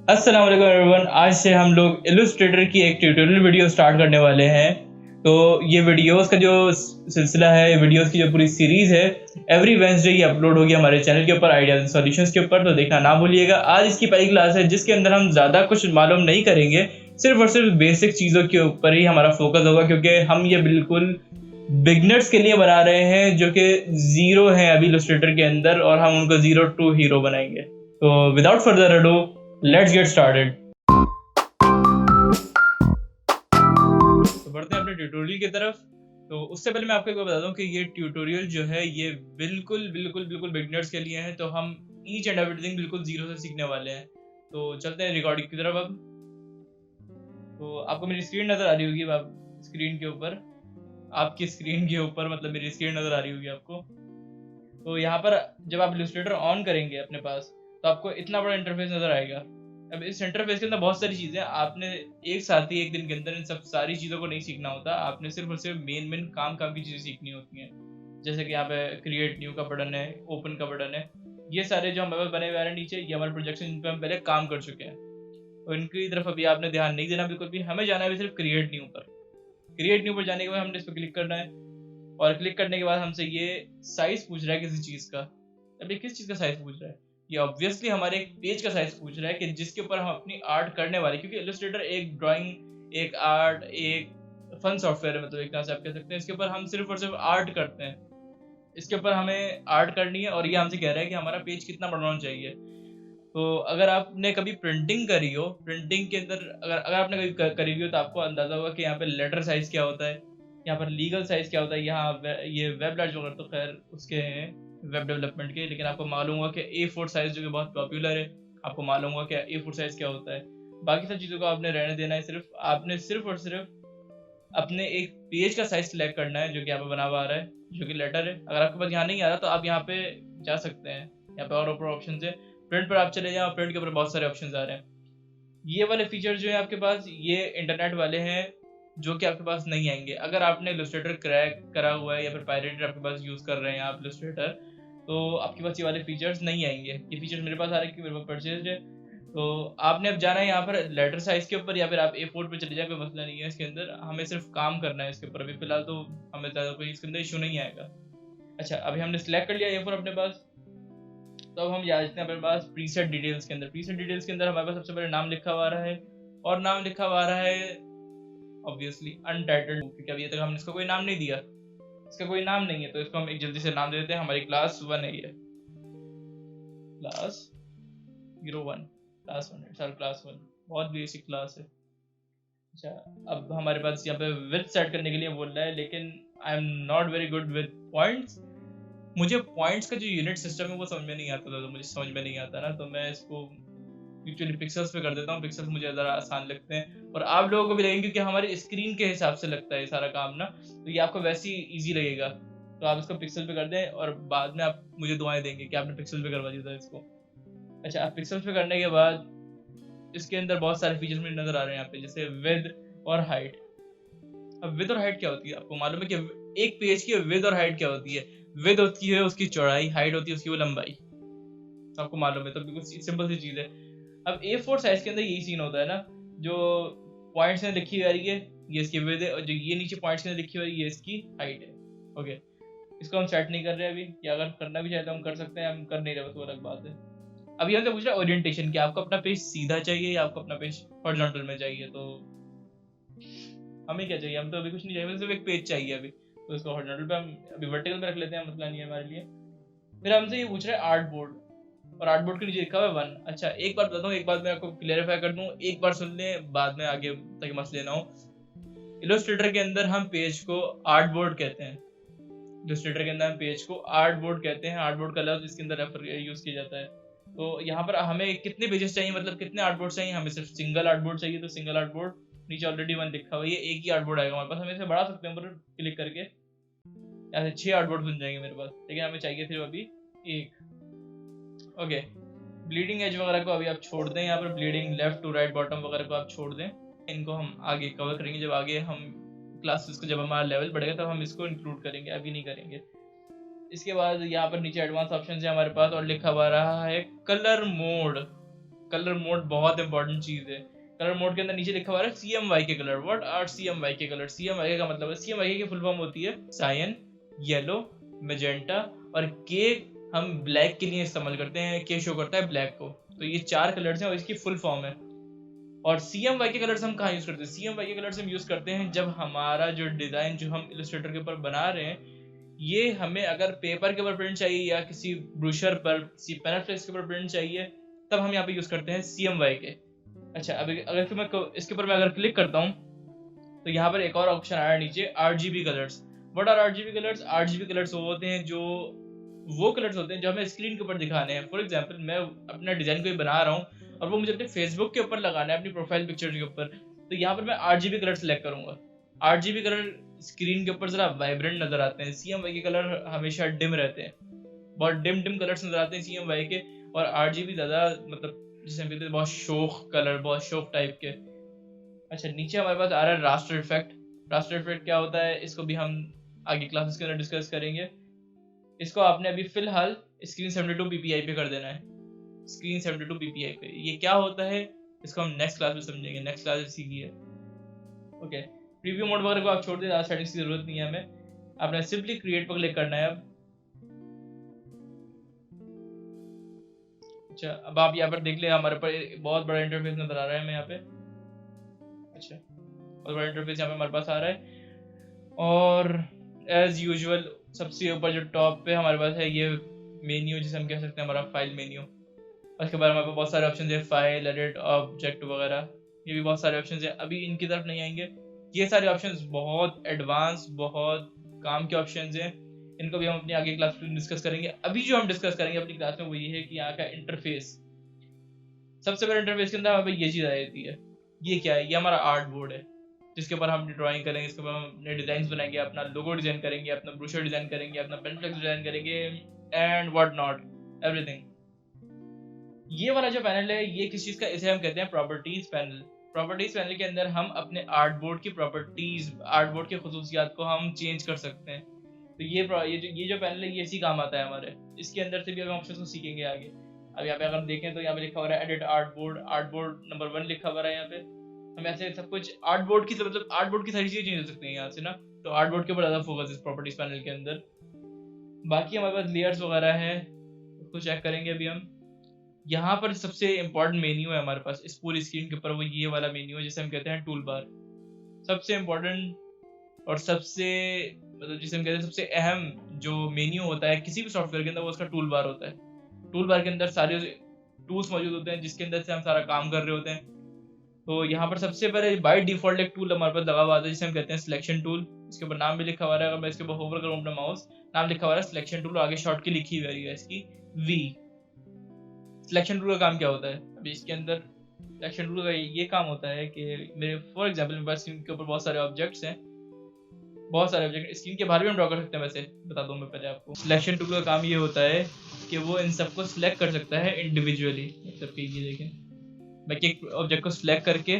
अस्सलाम वालेकुम एवरीवन। आज से हम लोग इलस्ट्रेटर की एक ट्यूटोरियल वीडियो स्टार्ट करने वाले हैं। तो ये वीडियोस का जो सिलसिला है, वीडियोस की जो पूरी सीरीज है, एवरी वेंसडे ये अपलोड होगी हमारे चैनल के ऊपर, आइडियाज एंड सॉल्यूशंस के ऊपर। तो देखना ना भूलिएगा। आज इसकी पहली क्लास है जिसके अंदर हम ज़्यादा कुछ मालूम नहीं करेंगे, सिर्फ और सिर्फ बेसिक चीज़ों के ऊपर ही हमारा फोकस होगा, क्योंकि हम ये बिल्कुल बिगनर्स के लिए बना रहे हैं जो कि ज़ीरो हैं अभी इलस्ट्रेटर के अंदर, और हम उनको ज़ीरो टू हीरो बनाएंगे। तो without further ado, let's get started. तो बढ़ते हैं अपने ट्यूटोरियल की तरफ। तो उससे पहले मैं आपको एक बात बता दूं कि ये ट्यूटोरियल जो है ये बिल्कुल बिल्कुल बिल्कुल बिगनर्स के लिए है। तो हम ईच एंड एवरीथिंग बिल्कुल जीरो से सीखने वाले हैं। तो चलते हैं रिकॉर्डिंग की तरफ अब। तो आपको मेरी स्क्रीन नज़र आ रही होगी, आप स्क्रीन के ऊपर, आपकी स्क्रीन के ऊपर मतलब मेरी स्क्रीन नज़र आ रही होगी आपको। तो यहाँ पर जब आप इलस्ट्रेटर ऑन करेंगे अपने पास, तो आपको इतना बड़ा इंटरफेस नज़र आएगा। अब इस इंटरफेस के अंदर बहुत सारी चीज़ें, आपने एक साथ ही एक दिन के अंदर इन सब सारी चीज़ों को नहीं सीखना होता। आपने सिर्फ और सिर्फ मेन काम काम की चीज़ें सीखनी होती हैं। जैसे कि यहाँ पे क्रिएट न्यू का बटन है, ओपन का बटन है। ये सारे जो हमारे पास बने हुए हैं नीचे, ये हमारे प्रोजेक्शन जिन पे हम पहले काम कर चुके हैं। तो इनकी तरफ अभी आपने ध्यान नहीं देना बिल्कुल भी। हमें जाना है सिर्फ क्रिएट न्यू पर। क्रिएट न्यू पर जाने के बाद हमने इस पर क्लिक करना है, और क्लिक करने के बाद हमसे ये साइज पूछ रहा है किसी चीज़ का। अब ये किस चीज़ का साइज पूछ रहा है? ये ऑब्वियसली हमारे एक पेज का साइज पूछ रहा है कि जिसके ऊपर हम अपनी आर्ट करने वाले, क्योंकि इलस्ट्रेटर एक ड्राइंग, एक आर्ट, एक फन सॉफ्टवेयर है। मतलब एक तरह से आप कह सकते हैं इसके ऊपर हम सिर्फ और सिर्फ आर्ट करते हैं। इसके ऊपर हमें आर्ट करनी है, और ये हमसे कह रहा है कि हमारा पेज कितना बड़ा होना चाहिए। तो अगर आपने कभी प्रिंटिंग करी हो, प्रिंटिंग के अंदर अगर अगर आपने कभी करी हुई हो, तो आपको अंदाजा होगा कि यहाँ पे लेटर साइज क्या होता है, यहाँ पर लीगल साइज क्या होता है। यहाँ ये वेब लार्ज वगैरह तो खैर उसके हैं, वेब डेवलपमेंट के। लेकिन आपको मालूम होगा कि A4 साइज जो कि बहुत पॉपुलर है, आपको मालूम होगा कि A4 साइज क्या होता है। बाकी सब चीज़ों को आपने रहने देना है। सिर्फ आपने सिर्फ और सिर्फ अपने एक पेज का साइज सिलेक्ट करना है, जो कि यहाँ पे बना हुआ आ रहा है, जो कि लेटर है। अगर आपके पास यहाँ नहीं आ रहा तो आप यहाँ पे जा सकते हैं। यहाँ पे और ऊपर ऑप्शन है, प्रिंट पर आप चले जाओ। प्रिंट के ऊपर बहुत सारे ऑप्शन आ रहे हैं। ये वाले फीचर जो है आपके पास, ये इंटरनेट वाले हैं, जो कि आपके पास नहीं आएंगे अगर आपने इलस्ट्रेटर क्रैक करा हुआ है या फिर पायरेटेड आपके पास यूज़ कर रहे हैं आप इलस्ट्रेटर। तो आपके पास ये वाले फीचर्स नहीं आएंगे। ये फीचर्स मेरे पास आ रहे हैं क्योंकि मेरे पास परचेज है। तो आपने अब जाना है यहाँ पर लेटर साइज के ऊपर, या फिर आप A4 पे चले जाए, कोई मसला नहीं है इसके अंदर। हमें सिर्फ काम करना है इसके ऊपर। अभी फिलहाल तो हमें ज़्यादा कोई इसके अंदर इशू नहीं आएगा। अच्छा, अभी हमने सिलेक्ट कर लिया A4 अपने पास। तो अब हम जाते हैं अपने पास प्रीसेट डिटेल्स के अंदर। प्रीसेट डिटेल्स के अंदर हमारे पास सबसे पहले नाम लिखा हुआ आ रहा है, और नाम लिखा हुआ आ रहा है ऑब्वियसली अनटाइटल्ड, क्योंकि अभी तक हमने इसको कोई नाम नहीं दिया। इसका कोई नाम नहीं है, तो इसको हम एक जल्दी से नाम दे देते हैं। हमारी क्लास 1 है, ये क्लास 01, क्लास 1 सर, क्लास 1 बहुत बेसिक क्लास है। अच्छा, अब हमारे पास यहाँ पे विड्थ सेट करने के लिए बोल रहा है, लेकिन I am not very good with points. मुझे पॉइंट्स का जो यूनिट सिस्टम है वो समझ में नहीं आता था। तो मुझे समझ में नहीं आता ना, तो मैं इसको एक्चुअली पिक्सल्स पे कर देता हूँ। पिक्सल्स मुझे ज़रा आसान लगते हैं, और आप लोगों को भी लगेंगे, क्योंकि हमारी स्क्रीन के हिसाब से लगता है ये सारा काम ना। तो ये आपको वैसे ही ईजी लगेगा। तो आप इसको पिक्सल पे कर दें, और बाद में आप मुझे दुआएं देंगे कि आपने पिक्सल पे करवा दिया था इसको। अच्छा, आप पिक्सल्स पे करने के बाद इसके अंदर बहुत सारे फीचर्स मुझे नज़र आ रहे हैं यहाँ पे, जैसे विद और हाइट। अब विद और हाइट क्या होती है? आपको मालूम है कि एक पेज की विद और हाइट क्या होती है? विद होती है उसकी चौड़ाई, हाइट होती है उसकी वो लंबाई। तो आपको मालूम है, तो बिल्कुल सिंपल सी चीज़ है। अब A4 साइज के अंदर यही सीन होता है ना, जो पॉइंट्स में लिखी हुई आ रही है ये इसकी विद है, और जो ये नीचे पॉइंट्स के अंदर लिखी हुई है ये इसकी हाइट है। ओके, इसको हम सेट नहीं कर रहे अभी, या अगर करना भी चाहे तो हम कर सकते हैं, हम कर नहीं रहे, बस वो अलग बात है। अभी हमसे पूछ रहा है ओरिएंटेशन, कि आपको अपना पेज सीधा चाहिए या आपको अपना पेज हॉरिजॉन्टल में चाहिए। तो हमें क्या चाहिए? हम तो अभी कुछ नहीं चाहिए, सिर्फ एक पेज चाहिए अभी। तो इसको हॉरिजॉन्टल पे हम अभी वर्टिकल पे रख लेते हैं, मसला नहीं है हमारे लिए। फिर हमसे ये पूछ रहा है आर्ट बोर्ड, और आर्ट बोर्ड के नीचे लिखा हुआ है 1। अच्छा, एक बात बताता हूँ, एक बात मैं आपको क्लेरिफाई कर दूँ, एक बार सुन लें, बाद में आगे ताकि मसले ना हो। इलस्ट्रेटर के अंदर हम पेज को आर्ट बोर्ड कहते हैं। इलस्ट्रेटर के अंदर हम पेज को आर्ट बोर्ड कहते हैं। आर्ट बोर्ड का लफ्ज़ इसके अंदर रेफर यूज किया जाता है। तो यहाँ पर हमें कितने पेजेस चाहिए, मतलब कितने आर्ट बोर्ड चाहिए? हमें सिर्फ सिंगल आर्ट बोर्ड चाहिए, तो सिंगल आर्ट बोर्ड, नीचे ऑलरेडी 1 लिखा हुआ है, ये एक ही आर्ट बोर्ड आएगा हमारे पास। हम इसे बढ़ा सकते हैं ऊपर क्लिक करके, यहाँ से 6 आर्ट बोर्ड बन जाएंगे मेरे पास, लेकिन हमें चाहिए सिर्फ अभी एक। ओके, ब्लीडिंग एज वगैरह को अभी आप छोड़ दें, यहाँ पर bleeding left to right bottom वगैरह को आप छोड़ दें। इनको हम आगे कवर करेंगे, जब आगे हम क्लासेस को, जब हमारा लेवल बढ़ेगा तब हम इसको इंक्लूड करेंगे, अभी नहीं करेंगे। इसके बाद यहाँ पर नीचे एडवांस ऑप्शन है हमारे पास, और लिखा हुआ रहा है कलर मोड। कलर मोड बहुत इंपॉर्टेंट चीज है। कलर मोड के अंदर नीचे लिखा हुआ है CMYK colour. What are CMYK colour? CMYK का मतलब है, CMYK की फुल फॉर्म होती है सायन, येलो, मैजेंटा और के हम ब्लैक के लिए इस्तेमाल करते हैं। के शो करता है ब्लैक को। तो ये 4 कलर्स हैं और इसकी फुल फॉर्म है। और CMYK कलर्स हम कहाँ यूज करते हैं? CMYK कलर्स हम यूज करते हैं जब हमारा जो डिजाइन जो हम इलस्ट्रेटर के ऊपर बना रहे हैं, ये हमें अगर पेपर के ऊपर प्रिंट चाहिए या किसी ब्रूशर पर, किसी पैनाफ्लेक्स के ऊपर प्रिंट चाहिए, तब हम यहाँ पे यूज करते हैं CMYK। अच्छा, अब अगर मैं इसके ऊपर मैं अगर क्लिक करता हूँ तो यहाँ पर एक और ऑप्शन आया नीचे, RGB colours. What are RGB colours? RGB colours वो होते हैं जो वो कलर्स होते हैं जो हमें स्क्रीन के ऊपर दिखाने हैं। फॉर एग्जांपल, मैं अपना डिजाइन कोई बना रहा हूँ और वो मुझे अपने फेसबुक के ऊपर लगाना है, अपनी प्रोफाइल पिक्चर के ऊपर, तो यहाँ पर मैं RGB कलर सेलेक्ट करूंगा। RGB कलर स्क्रीन के ऊपर जरा वाइब्रेंट नजर आते हैं। CMYK कलर हमेशा डिम रहते हैं, बहुत डिम कलर्स नजर आते हैं CMYK। और RGB ज्यादा, मतलब जिसे हम कहते हैं बहुत शोक कलर, बहुत शोक टाइप के। अच्छा, नीचे हमारे पास आ रहा है रास्टर इफेक्ट। रास्टर इफेक्ट क्या होता है इसको भी हम आगे क्लासेस के अंदर डिस्कस करेंगे। इसको आपने अभी फिलहाल स्क्रीन 72 ppi पे कर देना है, स्क्रीन 72 ppi पे। ये क्या होता है इसको हम नेक्स्ट क्लास में समझेंगे, नेक्स्ट क्लास इसी की है। ओके, प्रीव्यू मोड वगैरह को आप छोड़ दें, ज़्यादा सेटिंग्स की जरूरत नहीं है हमें। आपने सिंपली क्रिएट पर क्लिक करना है अब। अच्छा, अब आप यहाँ पर देख ले, हमारे पर बहुत बड़ा इंटरफेस नजर आ रहा है हमें यहाँ पे। अच्छा, बहुत बड़ा इंटरफेस यहाँ पे हमारे पास आ रहा है। और एज यूजुअल सबसे ऊपर जो टॉप पे हमारे पास है ये मेन्यू, जिसे हम कह सकते हैं हमारा फाइल मेन्यू। उसके बाद हमारे पास बहुत सारे ऑप्शन है, फाइल, एडिट, ऑब्जेक्ट वगैरह, ये भी बहुत सारे ऑप्शन है। अभी इनकी तरफ नहीं आएंगे, ये सारे ऑप्शन बहुत एडवांस, बहुत काम के ऑप्शन हैं। इनको भी हम अपनी आगे क्लास में डिस्कस करेंगे। अभी जो हम डिस्कस करेंगे अपनी क्लास में वो ये है कि यहाँ का इंटरफेस। सबसे पहले इंटरफेस के अंदर हमें ये चीज़ आ जाती है, ये क्या है? ये हमारा आर्ट बोर्ड है जिसके ऊपर हम ड्राइंग करेंगे, इसके ऊपर हम अपने डिजाइन बनाएंगे, अपना लोगो डिजाइन करेंगे, अपना ब्रोशर डिजाइन करेंगे, अपना पेनफ्लेक्स डिजाइन करेंगे एंड व्हाट नॉट, एवरीथिंग। ये वाला जो पैनल है ये किस चीज का, इसे हम कहते हैं प्रॉपर्टीज पैनल। प्रॉपर्टीज पैनल के अंदर हम अपने आर्ट बोर्ड की प्रॉपर्टीज, आर्ट बोर्ड की खुसूसियात को हम चेंज कर सकते हैं। तो ये जो पैनल है ये इसी काम आता है हमारे। इसके अंदर से भी हम ऑप्शन को सीखेंगे आगे। अब यहाँ पे अगर हम देखें तो यहाँ पे लिखा हुआ है edit art board, art board number 1 लिखा हुआ है यहाँ पे। हम ऐसे सब कुछ आर्ट बोर्ड की, मतलब आर्ट बोर्ड की सारी चीजें चेंज हो सकती हैं यहाँ से ना। तो आर्ट बोर्ड के ऊपर ज्यादा फोकस इस प्रॉपर्टीज पैनल के अंदर। बाकी हमारे पास लेयर्स वगैरह है, उसको चेक करेंगे अभी हम। यहाँ पर सबसे इंपॉर्टेंट मेन्यू है हमारे पास इस पूरी स्क्रीन के ऊपर, वो ये वाला मेन्यू है जिसे हम कहते हैं टूल बार। सबसे इम्पोर्टेंट और सबसे, मतलब जिसे हम कहते हैं सबसे अहम जो मेन्यू होता है किसी भी सॉफ्टवेयर के अंदर, वो उसका टूल बार होता है। टूल बार के अंदर सारे टूल्स मौजूद होते हैं जिसके अंदर से हम सारा काम कर रहे होते हैं। तो यहाँ पर सबसे पहले बाय डिफॉल्ट एक टूल हमारे पास लगा हुआ है जिसे हम कहते हैं सिलेक्शन टूल। इसके ऊपर नाम भी लिखा हुआ है, अगर मैं इसके ऊपर होवर करूँ अपना माउस, नाम लिखा हुआ है सिलेक्शन टूल, आगे शॉर्ट की लिखी हुई है इसकी V। सिलेक्शन टूल का काम क्या होता है? अभी इसके अंदर सिलेक्शन टूल का ये काम होता है कि मेरे फॉर एग्जांपल मेरे पास स्क्रीन के ऊपर बहुत सारे ऑब्जेक्ट्स हैं, बहुत सारे ऑब्जेक्ट स्क्रीन के बाहर भी हम ड्रॉ कर सकते हैं। वैसे बता दूं मैं पहले आपको, सिलेक्शन टूल का काम ये होता है कि वो इन सबको सिलेक्ट कर सकता है इंडिविजुअली। मतलब कि ये देखें, मैं एक ऑब्जेक्ट को सिलेक्ट करके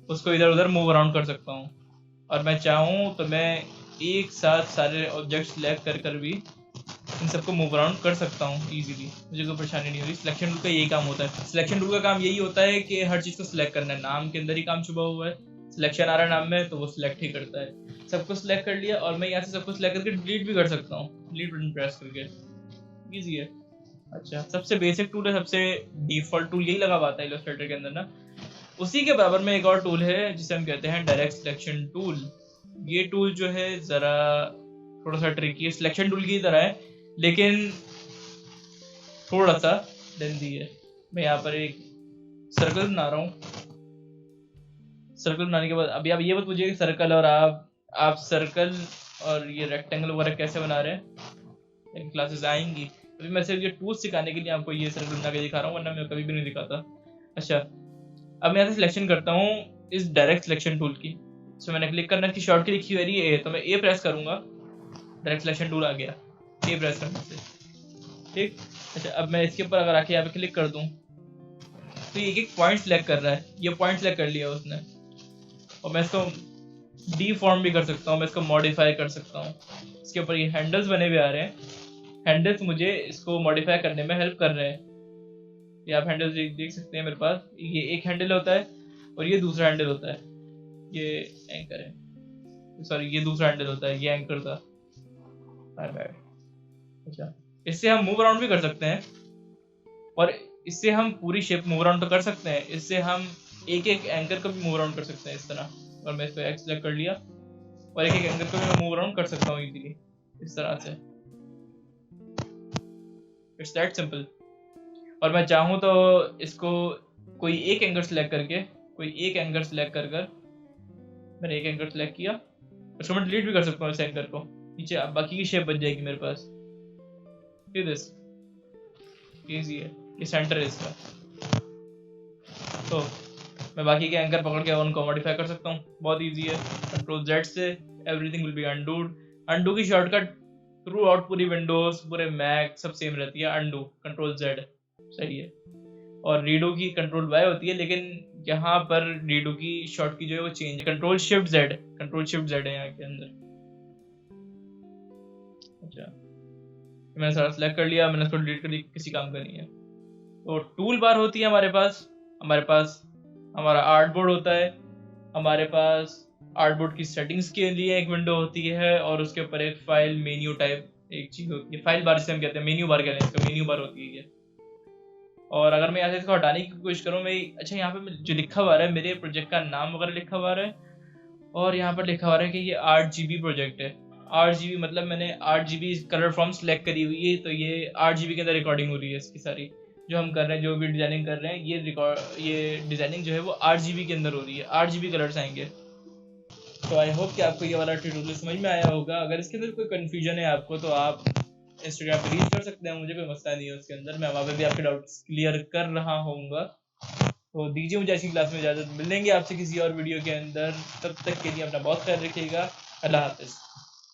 उसको इधर उधर मूव अराउंड कर सकता हूँ, और मैं चाहूँ तो मैं एक साथ सारे ऑब्जेक्ट सिलेक्ट कर भी इन सबको मूव अराउंड कर सकता हूँ इजीली, मुझे कोई परेशानी नहीं होगी। सिलेक्शन टूल का यही काम होता है। सिलेक्शन टूल का काम यही होता है कि हर चीज़ को सिलेक्ट करना है, नाम के अंदर ही काम छुपा हुआ है। सिलेक्शन आ रहा है नाम में तो वो सिलेक्ट ही करता है। सबको सिलेक्ट कर लिया और मैं यहाँ से सबको सिलेक्ट करके डिलीट भी कर सकता हूँ, डिलीट बटन प्रेस करके, ईजी है। अच्छा, सबसे बेसिक टूल है, सबसे डिफॉल्ट टूल यही लगा पाता है इलस्ट्रेटर के अंदर ना। उसी के बराबर में एक और टूल है जिसे हम कहते हैं डायरेक्ट सिलेक्शन टूल। ये टूल जो है ज़रा थोड़ा सा ट्रिकी है, सिलेक्शन टूल की तरह है लेकिन थोड़ा सा लेंदी है। मैं यहाँ पर एक सर्कल बना रहा हूँ। सर्कल बनाने के बाद अभी आप ये मत पूछिए कि सर्कल और आप सर्कल और ये रेक्टेंगल वगैरह कैसे बना रहे हैं, क्लासेस आएंगी। अभी मैं सिर्फ ये टूल सिखाने के लिए आपको ये सर्कल बना के दिखा रहा हूँ, वरना मैं कभी भी नहीं दिखाता। अच्छा, अब मैं यहाँ से सिलेक्शन करता हूँ इस डायरेक्ट सिलेक्शन टूल की। सो मैंने क्लिक करना की शॉर्ट की लिखी हुई है ए, तो मैं ए प्रेस करूँगा, डायरेक्ट सिलेक्शन टूल आ गया ए प्रेस करने से, ठीक। अच्छा, अब मैं इसके ऊपर अगर आके यहाँ पे क्लिक कर दूँ तो ये एक पॉइंट सेलेक्ट कर रहा है, ये पॉइंट सेलेक्ट कर लिया उसने, और मैं इसको डीफॉर्म भी कर सकता हूँ, मैं इसको मॉडिफाई कर सकता हूँ। इसके ऊपर ये हैंडल्स बने हुए आ रहे हैं, हैंडल्स मुझे इसको मॉडिफाई करने में हेल्प कर रहे हैं। ये आप हैंडल देख सकते हैं मेरे पास। ये एक हैंडल होता है और ये दूसरा हैंडल होता है, ये एंकर है, सॉरी ये दूसरा हैंडल होता है, ये एंकर था, माय बैड। अच्छा, इससे हम मूव अराउंड भी कर सकते हैं और इससे हम पूरी शेप मूव अराउंड तो कर सकते हैं, इससे हम एक एक एंकर को भी मूव अराउंड कर सकते हैं इस तरह। और मैं इसको एक्स सेलेक्ट कर लिया और एक एक एंकर को भी मैं मूव अराउंड कर सकता हूँ इजीली इस तरह से। It's that simple. और मैं चाहूँ तो इसको कोई एक एंकर सेलेक्ट करके, कोई एक एंकर सेलेक्ट कर कर मैंने एक एंकर सेलेक्ट किया, उसको मैं डिलीट भी कर सकता हूँ इस एंकर को, नीचे बाकी की शेप बच जाएगी मेरे पास। दिस इजी है, ये सेंटर है इसका। तो मैं बाकी के एंकर पकड़ के उनको मॉडिफाई कर सकता हूँ, बहुत इजी है। कंट्रोल जेड से एवरीथिंग विल बी अनडूड। अनडू की शॉर्टकट थ्रू आउट पूरी विंडोज, पूरे मैक सब सेम रहती है, अनडू कंट्रोल जेड सही है। और रीडो की कंट्रोल वाई होती है, लेकिन यहाँ पर रीडो की शॉर्ट की जो है वो चेंज है, कंट्रोल शिफ्ट जेड है यहाँ के अंदर। अच्छा, मैंने सारा सेलेक्ट कर लिया, मैंने इसको डिलीट कर दिया, किसी काम का नहीं है। तो टूल बार होती है हमारे पास हमारा आर्टबोर्ड होता है, हमारे पास आर्टबोर्ड की सेटिंग्स के लिए एक विंडो होती है और उसके ऊपर एक फाइल मेन्यू टाइप एक चीज होती है, फाइल बार जिसे हम कहते हैं, मेन्यू बार कहते हैं इसको, मेन्यू बार होती है। और अगर मैं यहाँ से इसको हटाने की कोशिश करूँ, मैं अच्छा यहाँ पे जो लिखा हुआ है मेरे प्रोजेक्ट का नाम वगैरह लिखा हुआ है, और यहाँ पर लिखा हुआ है कि ये 8 GB प्रोजेक्ट है। 8 GB मतलब मैंने 8 GB कलर फॉर्म सेलेक्ट करी हुई है, तो ये 8 GB के अंदर रिकॉर्डिंग हो रही है इसकी सारी, जो हम कर रहे हैं, जो भी डिजाइनिंग कर रहे हैं, ये डिजाइनिंग जो है वो 8 GB के अंदर हो रही है, 8 GB कलर्स आएंगे। तो आई होप कि आपको ये वाला ट्यूटोरियल समझ में आया होगा। अगर इसके अंदर कोई कन्फ्यूजन है आपको तो आप इंस्टाग्राम पे रीच कर सकते हैं, मुझे कोई मसला नहीं है उसके अंदर, मैं वहाँ पे भी आपके डाउट्स क्लियर कर रहा होऊंगा। तो दीजिए मुझे ऐसी क्लास में इजाज़त, मिलेंगे आपसे किसी और वीडियो के अंदर, तब तक के लिए अपना बहुत ख्याल रखिएगा। अल्लाह हाफिज़।